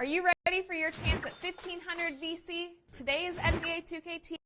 Are you ready for your chance at 1500 VC? Today's NBA 2K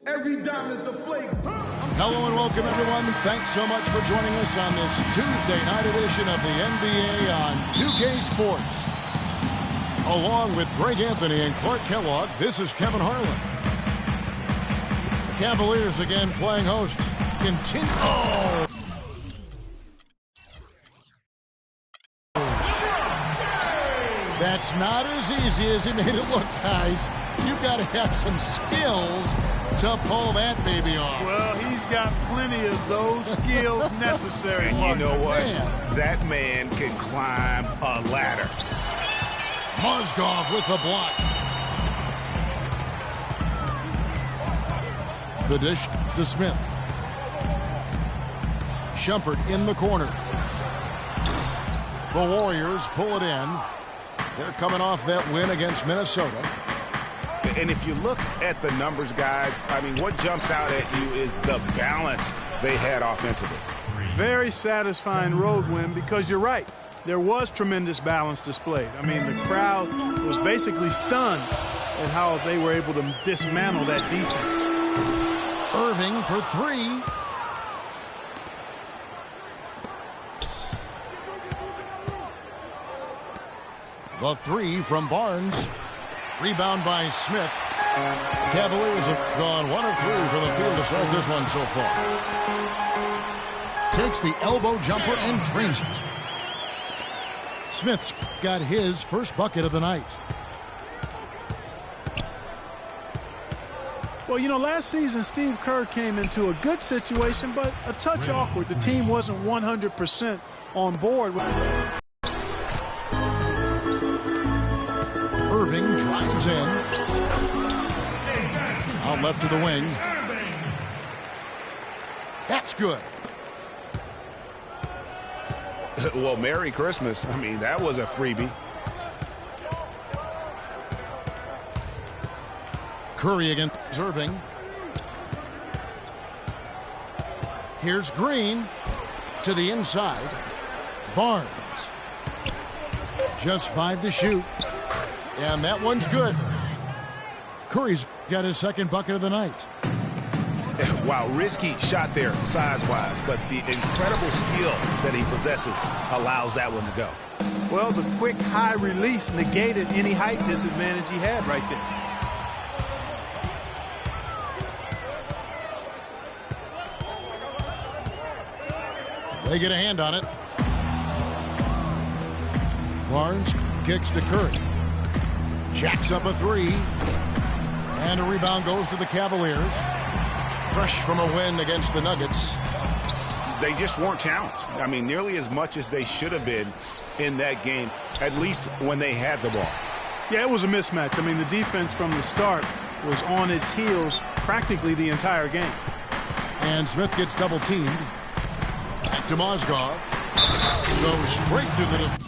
Every diamond's a flake. Hello and welcome, everyone. Thanks so much for joining us on this Tuesday night edition of the NBA on 2K Sports. Along with Greg Anthony and Clark Kellogg, this is Kevin Harlan. The Cavaliers again playing host. Continue. Oh! That's not as easy as he made it look, guys. You've got to have some skills to pull that baby off. Well, he's got plenty of those skills necessary. And you know what? Man. That man can climb a ladder. Mozgov with the block. The dish to Smith. Shumpert in the corner. The Warriors pull it in. They're coming off that win against Minnesota. And if you look at the numbers, guys, I mean, what jumps out at you is the balance they had offensively. Very satisfying road win because you're right. There was tremendous balance displayed. I mean, the crowd was basically stunned at how they were able to dismantle that defense. Irving for three. The three from Barnes. Rebound by Smith. Cavaliers have gone 1 of 3 from the field to start this one so far. Takes the elbow jumper and drains it. Smith's got his first bucket of the night. Well, you know, last season Steve Kerr came into a good situation, but a touch awkward. The team wasn't 100% on board. Irving drives in. Out left to the wing. That's good. Well, Merry Christmas. I mean, that was a freebie. Curry against Irving. Here's Green to the inside. Barnes. Just 5 to shoot. And that one's good. Curry's got his second bucket of the night. Wow, risky shot there size-wise, but the incredible skill that he possesses allows that one to go. Well, the quick high release negated any height disadvantage he had right there. They get a hand on it. Barnes kicks to Curry. Jacks up a three. And a rebound goes to the Cavaliers. Fresh from a win against the Nuggets. They just weren't challenged. I mean, nearly as much as they should have been in that game, at least when they had the ball. Yeah, it was a mismatch. I mean, the defense from the start was on its heels practically the entire game. And Smith gets double teamed. Back to Mozgov. Goes straight to the defense.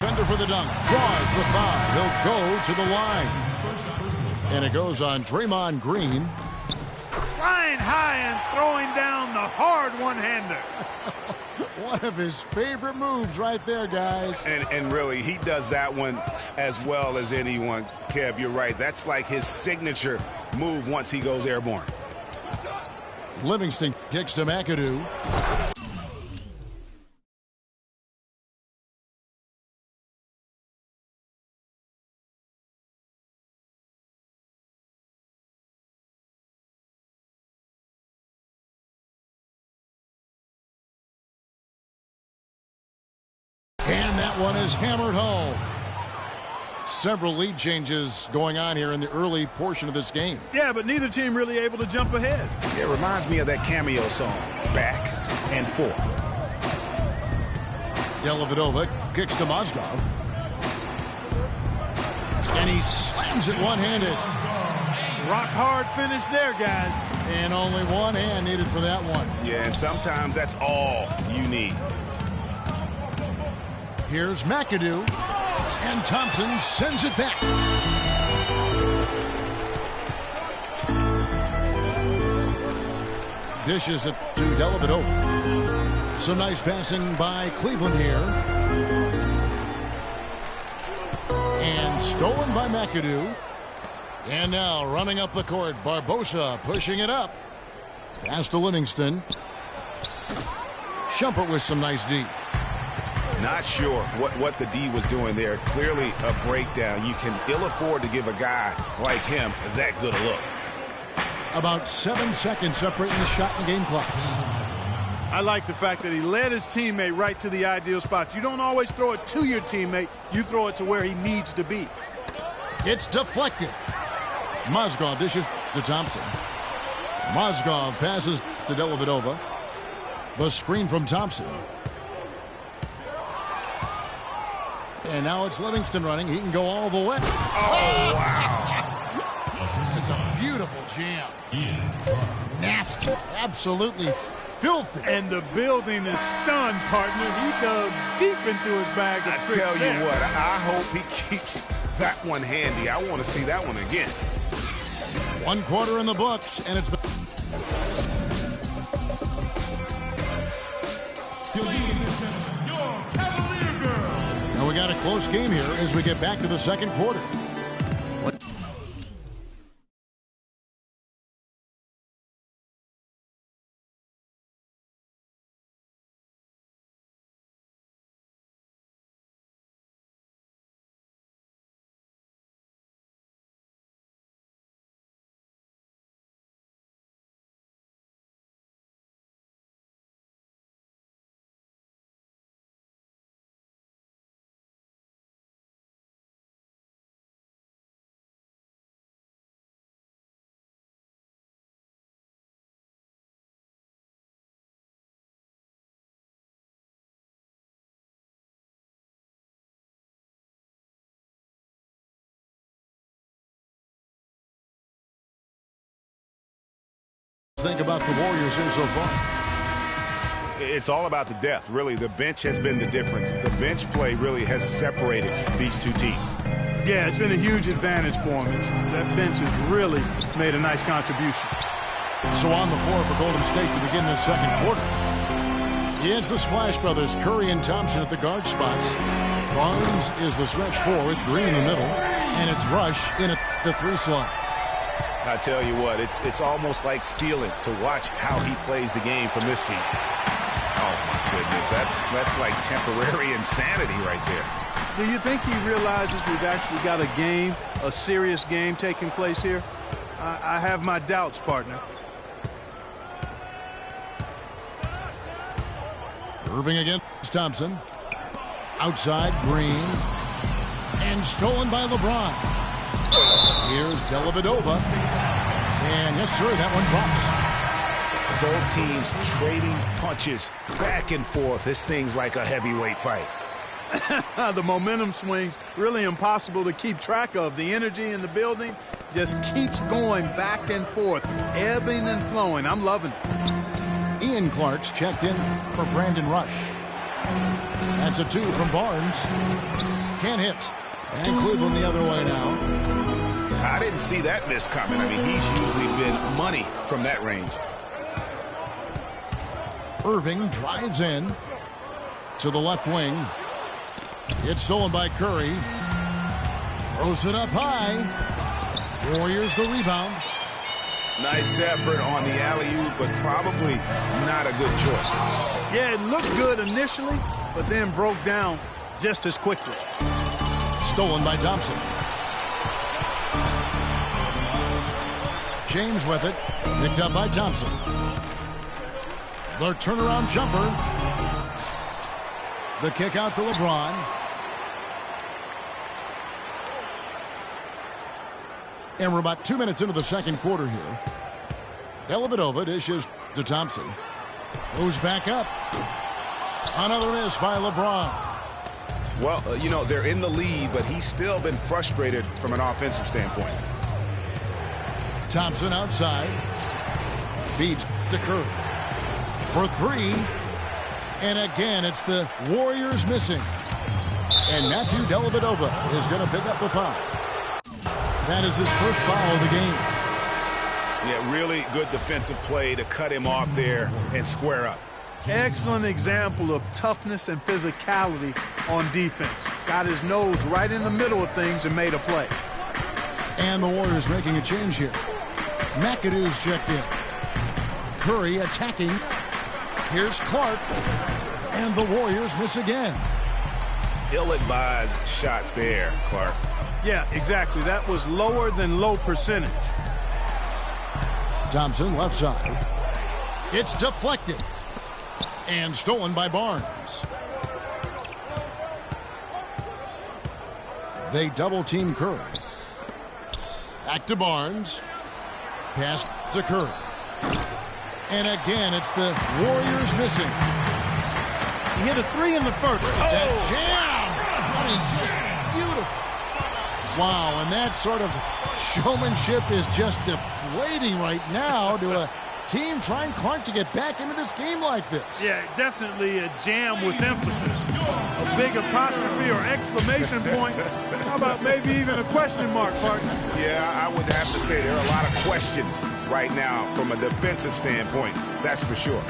Defender for the dunk. Draws the foul. He'll go to the line. And it goes on Draymond Green. Flying high and throwing down the hard one-hander. One of his favorite moves right there, guys. And really, he does that one as well as anyone. Kev, you're right. That's like his signature move once he goes airborne. Livingston kicks to McAdoo. And that one is hammered home. Several lead changes going on here in the early portion of this game. Yeah, but neither team really able to jump ahead. It reminds me of that cameo song, Back and Forth. Dellavedova kicks to Mozgov. And he slams it one-handed. Rock hard finish there, guys. And only one hand needed for that one. Yeah, and sometimes that's all you need. Here's McAdoo, and Thompson sends it back. Dishes it to Dellavedova. Some nice passing by Cleveland here. And stolen by McAdoo. And now running up the court, Barbosa pushing it up. Pass to Livingston. Shumpert with some nice D. Not sure what the D was doing there. Clearly a breakdown. You can ill afford to give a guy like him that good a look. About 7 seconds separating the shot and game clocks. I like the fact that he led his teammate right to the ideal spot. You don't always throw it to your teammate. You throw it to where he needs to be. It's deflected. Mozgov dishes to Thompson. Mozgov passes to Dellavedova. The screen from Thompson. And now it's Livingston running. He can go all the way. Oh, wow. It's a beautiful jam. Nasty. Absolutely filthy. And the building is stunned, partner. He dug deep into his bag of I tricks tell you there. what, I hope he keeps that one handy. I want to see that one again. 1 quarter in the books, and it's been... Now we got a close game here as we get back to the second quarter. Think about the Warriors here so far. It's all about the depth, really. The bench has been the difference. The bench play really has separated these two teams. Yeah, it's been a huge advantage for him. That bench has really made a nice contribution. So on the floor for Golden State to begin this second quarter. It's the Splash Brothers, Curry and Thompson at the guard spots. Barnes is the stretch four with Green in the middle. And it's Rush in at the 3 slot. I tell you what, it's almost like stealing to watch how he plays the game from this seat. Oh, my goodness. That's like temporary insanity right there. Do you think he realizes we've actually got a game, a serious game taking place here? I have my doubts, partner. Irving against Thompson. Outside, Green. And stolen by LeBron. Here's Dellavedova. And yes, sir, that one drops. Both teams trading punches back and forth. This thing's like a heavyweight fight. The momentum swings really impossible to keep track of. The energy in the building just keeps going back and forth, ebbing and flowing. I'm loving it. Ian Clark's checked in for Brandon Rush. That's a 2 from Barnes. Can't hit. And Cleveland the other way now. I didn't see that miss coming. I mean, he's usually been money from that range. Irving drives in to the left wing. It's stolen by Curry. Throws it up high. Warriors the rebound. Nice effort on the alley-oop, but probably not a good choice. Yeah, it looked good initially, but then broke down just as quickly. Stolen by Thompson. James with it. Picked up by Thompson. The turnaround jumper. The kick out to LeBron. And we're about 2 minutes into the second quarter here. Dellavedova dishes to Thompson. Goes back up. Another miss by LeBron. Well, you know, they're in the lead, but he's still been frustrated from an offensive standpoint. Thompson outside. Feeds to Curry. For 3. And again, it's the Warriors missing. And Matthew Dellavedova is going to pick up the foul. That is his first foul of the game. Yeah, really good defensive play to cut him off there and square up. Excellent example of toughness and physicality on defense. Got his nose right in the middle of things and made a play. And the Warriors making a change here. McAdoo's checked in. Curry attacking. Here's Clark. And the Warriors miss again. Ill-advised shot there, Clark. Yeah, exactly. That was lower than low percentage. Thompson left side. It's deflected. And stolen by Barnes. They double-team Curry. Back to Barnes. Pass to Curry. And again, it's the Warriors missing. He hit a three in the first. That jam! I mean, just beautiful. Wow, and that sort of showmanship is just deflating right now to a team trying Clark to get back into this game like this. Yeah, definitely a jam with emphasis. A big apostrophe or exclamation point. How about maybe even a question mark, partner? Yeah, I would have to say there are a lot of questions right now from a defensive standpoint. That's for sure.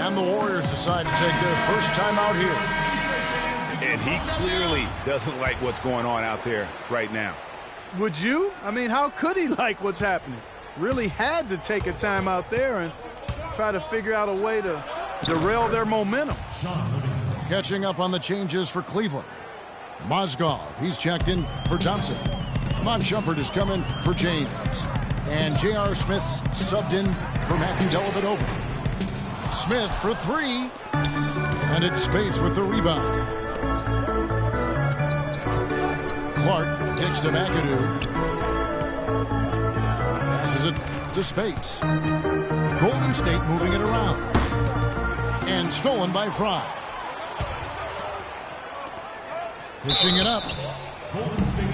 And the Warriors decide to take their first time out here. And he clearly doesn't like what's going on out there right now. Would you? I mean, how could he like what's happening? Really had to take a time out there and try to figure out a way to derail their momentum. Catching up on the changes for Cleveland. Mozgov, he's checked in for Thompson. Mon Shumpert is coming for James. And J.R. Smith's subbed in for Matthew Dellavedova. Smith for three. And it's Spates with the rebound. Clark kicks to McAdoo. Passes it to Spates. Golden State moving it around. And stolen by Fry. Pushing it up.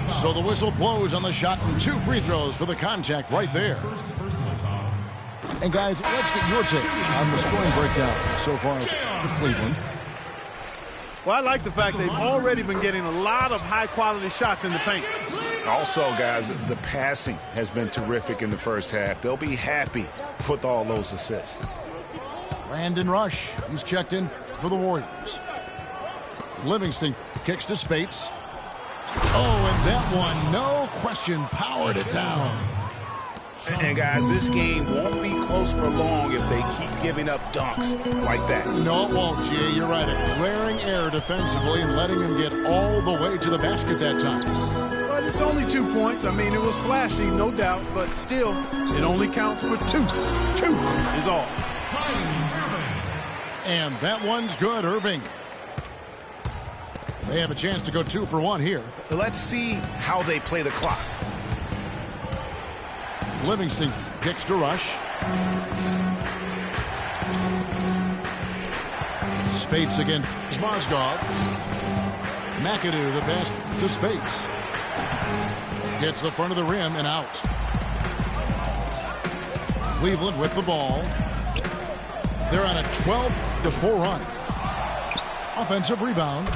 So the whistle blows on the shot and 2 free throws for the contact right there. And guys, let's get your take on the scoring breakdown so far for Cleveland. Well, I like the fact they've already been getting a lot of high-quality shots in the paint. Also, guys, the passing has been terrific in the first half. They'll be happy with all those assists. Brandon Rush, he's checked in for the Warriors. Livingston kicks to Spates. Oh, and that one, no question, powered it down. And guys, this game won't be close for long if they keep giving up dunks like that. No, it won't, Jay. You're right. A glaring error defensively and letting him get all the way to the basket that time. But it's only 2 points. I mean, it was flashy, no doubt, but still, it only counts for 2. 2 is all. And that one's good, Irving. They have a chance to go 2 for 1 here. Let's see how they play the clock. Livingston kicks to Rush. Spates again. Mozgov. McAdoo, the pass to Spates. Gets the front of the rim and out. Cleveland with the ball. They're on a 12-4 run. Offensive rebound.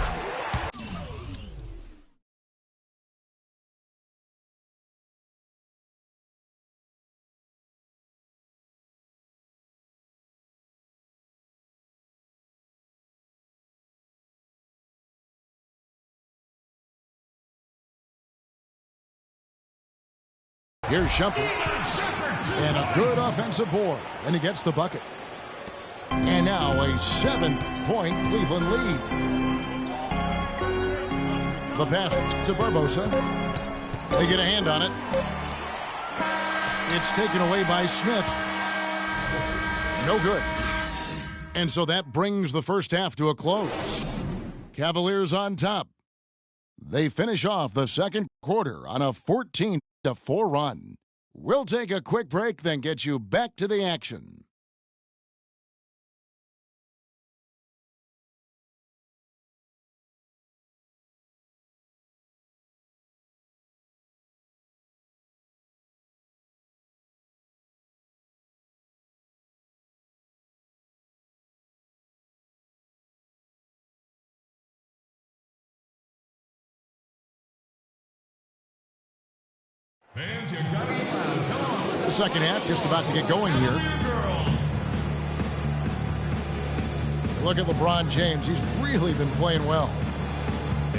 Here's Shumpert. And a good offensive board. And he gets the bucket. And now a 7-point Cleveland lead. The pass to Barbosa. They get a hand on it. It's taken away by Smith. No good. And so that brings the first half to a close. Cavaliers on top. They finish off the second quarter on a 14-4 run. We'll take a quick break, then get you back to the action. The second half just about to get going here. Look at LeBron James. He's really been playing well.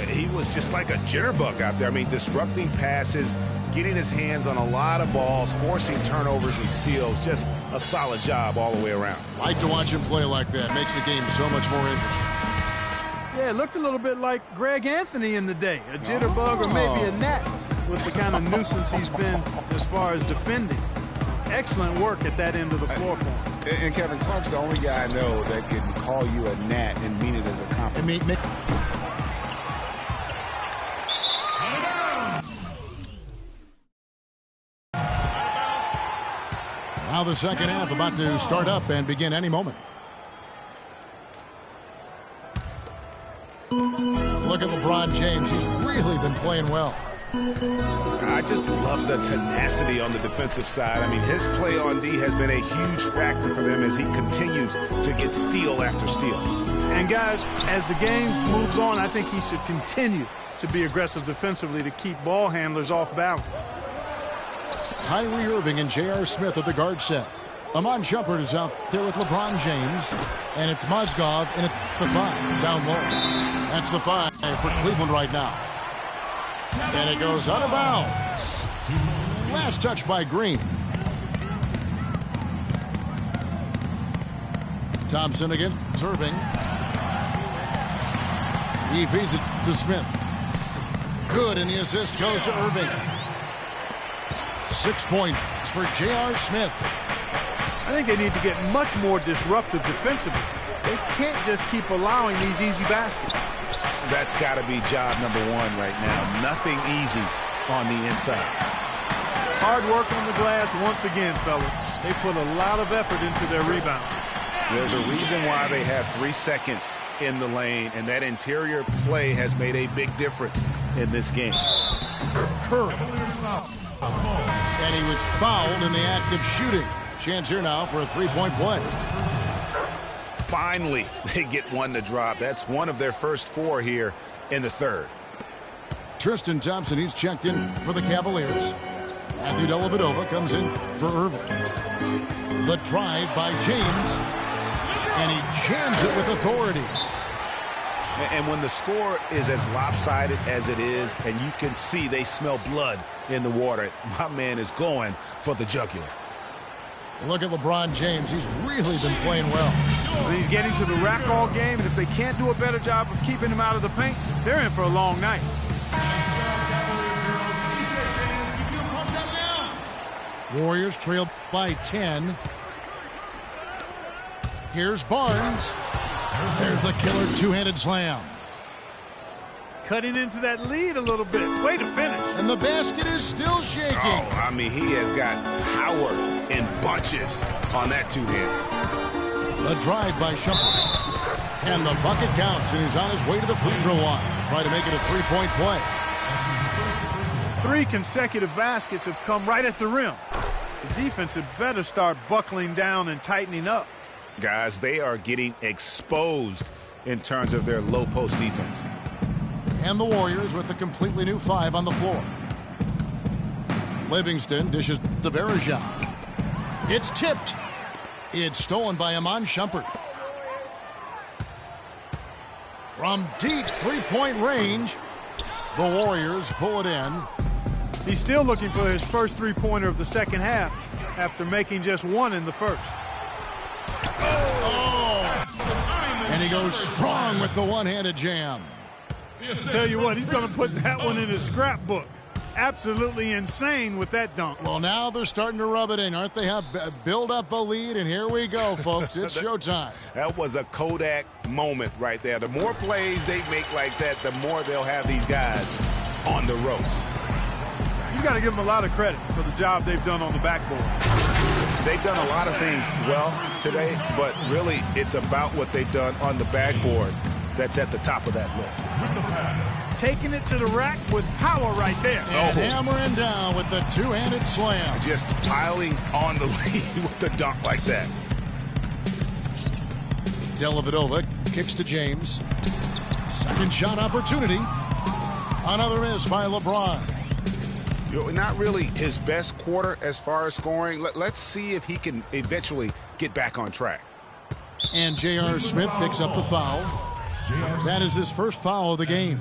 He was just like a jitterbug out there. I mean, disrupting passes, getting his hands on a lot of balls, forcing turnovers and steals. Just a solid job all the way around. Like to watch him play like that. Makes the game so much more interesting. Yeah, it looked a little bit like Greg Anthony in the day. A jitterbug or maybe a gnat with the kind of nuisance he's been as far as defending. Excellent work at that end of the floor for him. And Kevin Clark's the only guy I know that can call you a gnat and mean it as a compliment. Now the second half about to start up and begin any moment. Look at LeBron James. He's really been playing well. I just love the tenacity on the defensive side. I mean, his play on D has been a huge factor for them as he continues to get steal after steal. And guys, as the game moves on, I think he should continue to be aggressive defensively to keep ball handlers off balance. Kyrie Irving and J.R. Smith at the guard set. Iman Shumpert is out there with LeBron James. And it's Mozgov in at the 5 down low. That's the 5 for Cleveland right now. And it goes out of bounds. Last touch by Green. Thompson again, serving. He feeds it to Smith. Good, and the assist goes to Irving. 6 points for J.R. Smith. I think they need to get much more disruptive defensively. They can't just keep allowing these easy baskets. That's got to be job number one right now. Nothing easy on the inside. Hard work on the glass once again, fellas. They put a lot of effort into their rebound. There's a reason why they have 3 seconds in the lane, and that interior play has made a big difference in this game. Curry. And he was fouled in the act of shooting. Chance here now for a three-point play. Finally, they get one to drop. That's one of their first 4 here in the third. Tristan Thompson, he's checked in for the Cavaliers. Matthew Dellavedova comes in for Irving. The drive by James. And he jams it with authority. And when the score is as lopsided as it is, and you can see they smell blood in the water, my man is going for the jugular. Look at LeBron James. He's really been playing well. He's getting to the rack all game, and if they can't do a better job of keeping him out of the paint, they're in for a long night. Warriors trail by 10. Here's Barnes. There's the killer two-handed slam. Cutting into that lead a little bit. Way to finish. And the basket is still shaking. Oh, I mean, he has got power in bunches on that two-hand. The drive by Shumpert. And the bucket counts, and he's on his way to the free throw line. Try to make it a three-point play. 3 consecutive baskets have come right at the rim. The defense had better start buckling down and tightening up. Guys, they are getting exposed in terms of their low post defense. And the Warriors with a completely new 5 on the floor. Livingston dishes to Varejao. It's tipped. It's stolen by Iman Shumpert. From deep three-point range, the Warriors pull it in. He's still looking for his first three-pointer of the second half after making just 1 in the first. And he goes strong with the one-handed jam. Tell you what, he's going to put that one in his scrapbook. Absolutely insane with that dunk. Well, now they're starting to rub it in, aren't they? Build up a lead, and here we go, folks. It's showtime. That was a Kodak moment right there. The more plays they make like that, the more they'll have these guys on the ropes. You got to give them a lot of credit for the job they've done on the backboard. They've done a lot of things well today, but really it's about what they've done on the backboard that's at the top of that list. Taking it to the rack with power right there. And hammering down with the two-handed slam. Just piling on the lead with the dunk like that. Dellavedova kicks to James. Second shot opportunity. Another miss by LeBron. Not really his best quarter as far as scoring. Let's see if he can eventually get back on track. And J.R. Smith picks up the foul. That is his first foul of the game.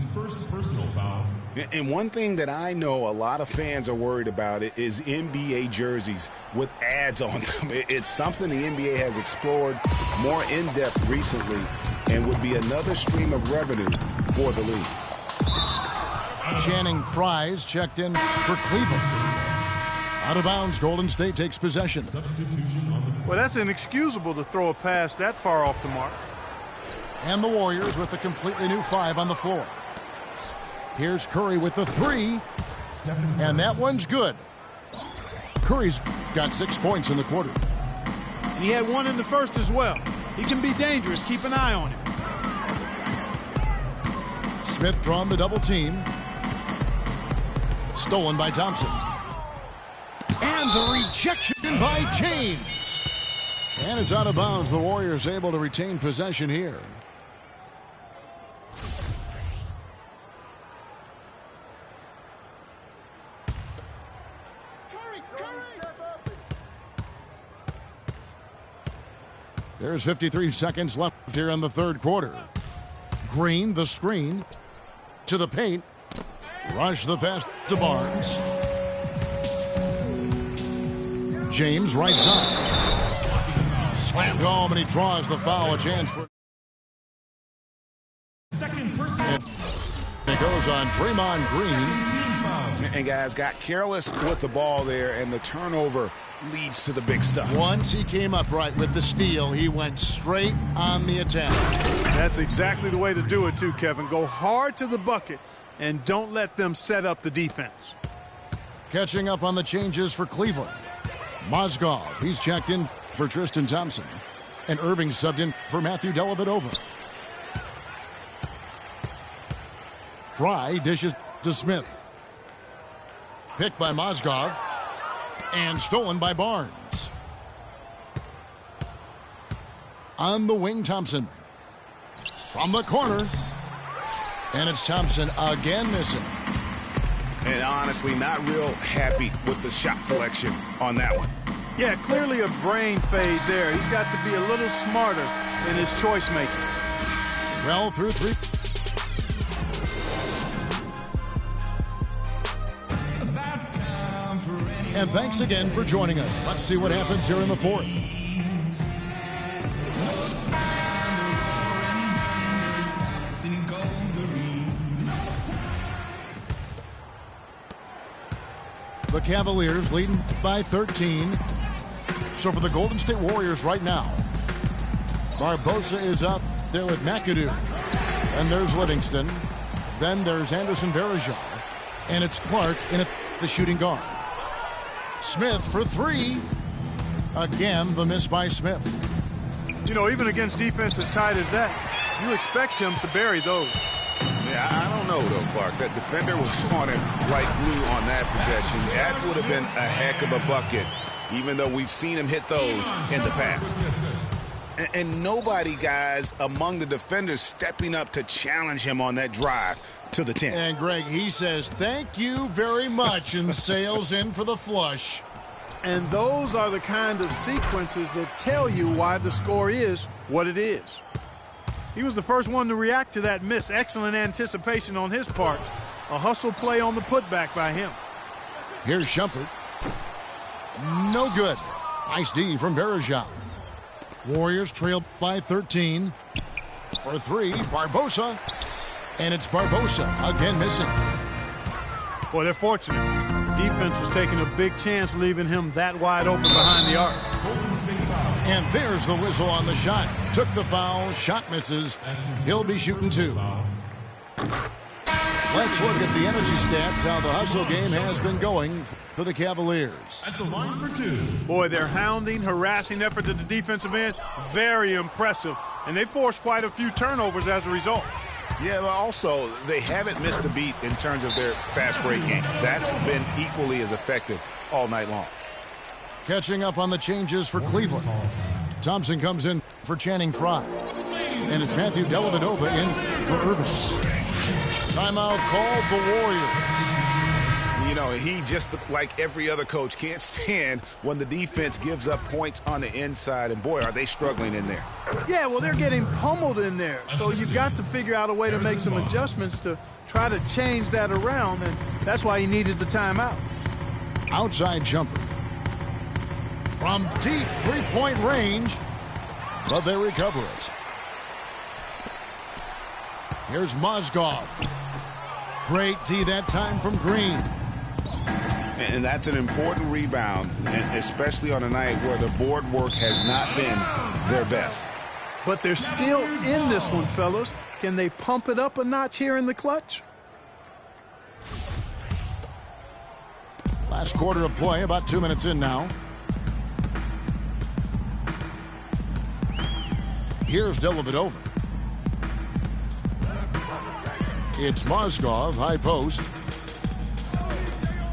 And one thing that I know a lot of fans are worried about is NBA jerseys with ads on them. It's something the NBA has explored more in-depth recently and would be another stream of revenue for the league. Channing Frye's checked in for Cleveland. Out of bounds, Golden State takes possession. Well, that's inexcusable to throw a pass that far off the mark. And the Warriors with a completely new 5 on the floor. Here's Curry with the 3. And that one's good. Curry's got 6 points in the quarter. And he had 1 in the first as well. He can be dangerous. Keep an eye on him. Smith drawn the double team. Stolen by Thompson. And the rejection by James. And it's out of bounds. The Warriors able to retain possession here. There's 53 seconds left here in the third quarter. Green, the screen, to the paint. Rush the pass to Barnes. James, right side. Slammed home, and he draws the foul. A chance for... Second person. It goes on Draymond Green. And guys got careless with the ball there, and the turnover leads to the big stuff. Once he came up right with the steal, he went straight on the attack. That's exactly the way to do it too, Kevin. Go hard to the bucket and don't let them set up the defense. Catching up on the changes for Cleveland. Mozgov, he's checked in for Tristan Thompson. And Irving subbed in for Matthew Dellavedova. Fry dishes to Smith. Picked by Mozgov. And stolen by Barnes. On the wing, Thompson. From the corner. And it's Thompson again missing. And honestly, not real happy with the shot selection on that one. Yeah, clearly a brain fade there. He's got to be a little smarter in his choice making. Well through 3. And thanks again for joining us. Let's see what happens here in the fourth. The Cavaliers leading by 13. So for the Golden State Warriors right now, Barbosa is up there with McAdoo. And there's Livingston. Then there's Anderson Varejao. And it's Clark in the shooting guard. Smith for 3. Again, the miss by Smith. You know, even against defense as tight as that, you expect him to bury those. Yeah, I don't know, though, Clark. That defender was on him like glue on that possession. That would have been a heck of a bucket, even though we've seen him hit those in the past. And nobody, guys, among the defenders stepping up to challenge him on that drive to the 10. And, Greg, he says, thank you very much, and sails in for the flush. And those are the kind of sequences that tell you why the score is what it is. He was the first one to react to that miss. Excellent anticipation on his part. A hustle play on the putback by him. Here's Shumpert. No good. Nice D from Varejao. Warriors trail by 13. For 3, Barbosa. And it's Barbosa again missing. Boy, they're fortunate. The defense was taking a big chance leaving him that wide open behind the arc. And there's the whistle on the shot. Took the foul. Shot misses. He'll be shooting 2. Let's look at the energy stats, how the hustle game has been going for the Cavaliers. At the line for 2. Boy, their hounding, harassing effort at the defensive end, very impressive. And they forced quite a few turnovers as a result. Yeah, but also, they haven't missed a beat in terms of their fast break game. That's been equally as effective all night long. Catching up on the changes for Cleveland. Thompson comes in for Channing Frye. And it's Matthew Dellavedova in for Irving. Timeout called the Warriors. You know, he just, like every other coach, can't stand when the defense gives up points on the inside. And, boy, are they struggling in there. Yeah, well, they're getting pummeled in there. So you've got to figure out a way to make some adjustments to try to change that around, and that's why he needed the timeout. Outside jumper. From deep three-point range, but they recover it. Here's Mozgov. Great D that time from Green. And that's an important rebound, and especially on a night where the board work has not been their best. But they're still in this one, fellas. Can they pump it up a notch here in the clutch? Last quarter of play, about 2 minutes in now. Here's Dellavedova. It's Mozgov, high post.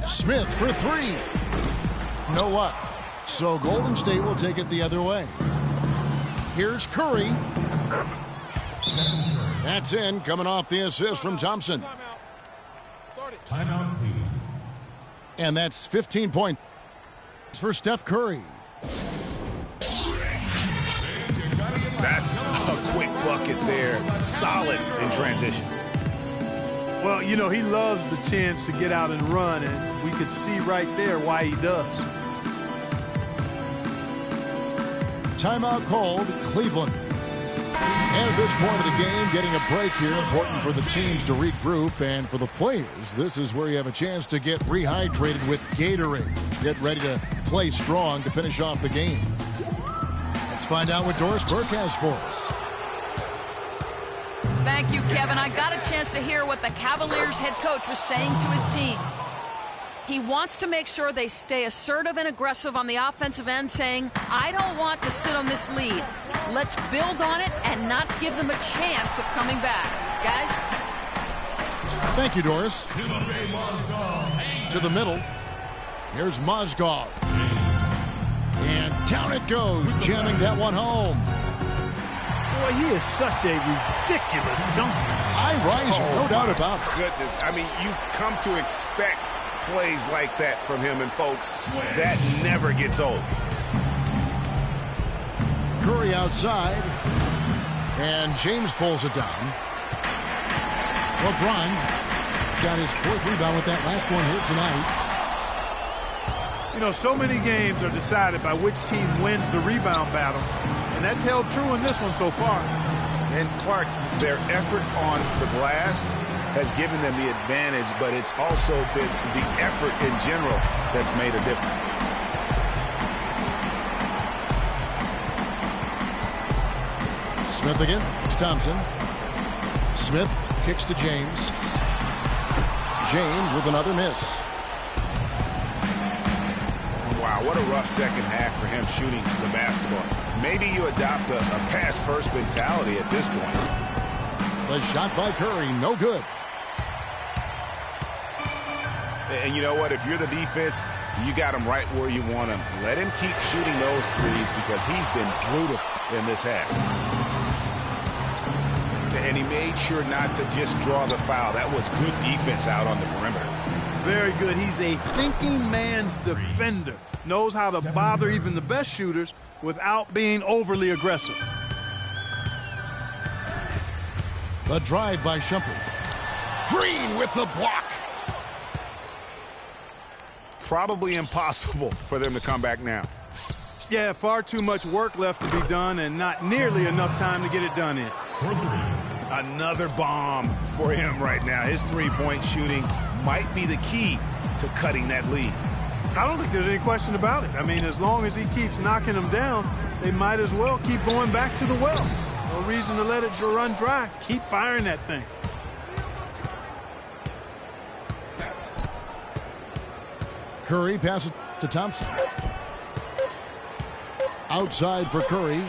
Smith for three. No luck. So Golden State will take it the other way. Here's Curry. That's in, coming off the assist from Thompson. Timeout, please. And that's 15 points for Steph Curry. That's a quick bucket there. Solid in transition. Well, you know, he loves the chance to get out and run, and we could see right there why he does. Timeout called, Cleveland. And at this point of the game, getting a break here, important for the teams to regroup, and for the players, this is where you have a chance to get rehydrated with Gatorade. Get ready to play strong to finish off the game. Let's find out what Doris Burke has for us. Thank you, Kevin. I got a chance to hear what the Cavaliers head coach was saying to his team. He wants to make sure they stay assertive and aggressive on the offensive end, saying, I don't want to sit on this lead. Let's build on it and not give them a chance of coming back. Guys? Thank you, Doris. To the middle. Here's Mozgov. And down it goes, jamming that one home. Boy, he is such a ridiculous dunker. High riser, no doubt about it. Goodness, I mean, you come to expect plays like that from him, and folks, that never gets old. Curry outside, and James pulls it down. LeBron got his fourth rebound with that last one here tonight. You know, so many games are decided by which team wins the rebound battle, and that's held true in this one so far. And Clark, their effort on the glass has given them the advantage, but it's also been the effort in general that's made a difference. Smith again. It's Thompson. Smith kicks to James. James with another miss. Wow, what a rough second half for him shooting the basketball. Maybe you adopt a pass-first mentality at this point. The shot by Curry, no good. And you know what? If you're the defense, you got him right where you want him. Let him keep shooting those threes because he's been brutal in this half. And he made sure not to just draw the foul. That was good defense out on the perimeter. Very good. He's a thinking man's defender. Knows how to bother even the best shooters without being overly aggressive. The drive by Shumpert. Green with the block. Probably impossible for them to come back now. Yeah, far too much work left to be done and not nearly enough time to get it done in. Another bomb for him right now. His three-point shooting might be the key to cutting that lead. I don't think there's any question about it. I mean, as long as he keeps knocking them down, they might as well keep going back to the well. No reason to let it run dry. Keep firing that thing. Curry passes to Thompson. Outside for Curry.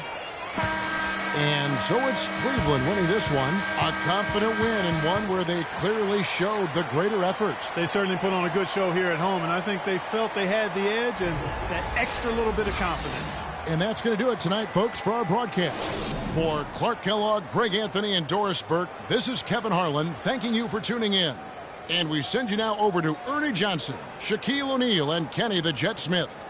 And so it's Cleveland winning this one. A confident win, and one where they clearly showed the greater effort. They certainly put on a good show here at home, and I think they felt they had the edge and that extra little bit of confidence. And that's going to do it tonight, folks, for our broadcast. For Clark Kellogg, Greg Anthony, and Doris Burke, this is Kevin Harlan thanking you for tuning in. And we send you now over to Ernie Johnson, Shaquille O'Neal, and Kenny the Jet Smith.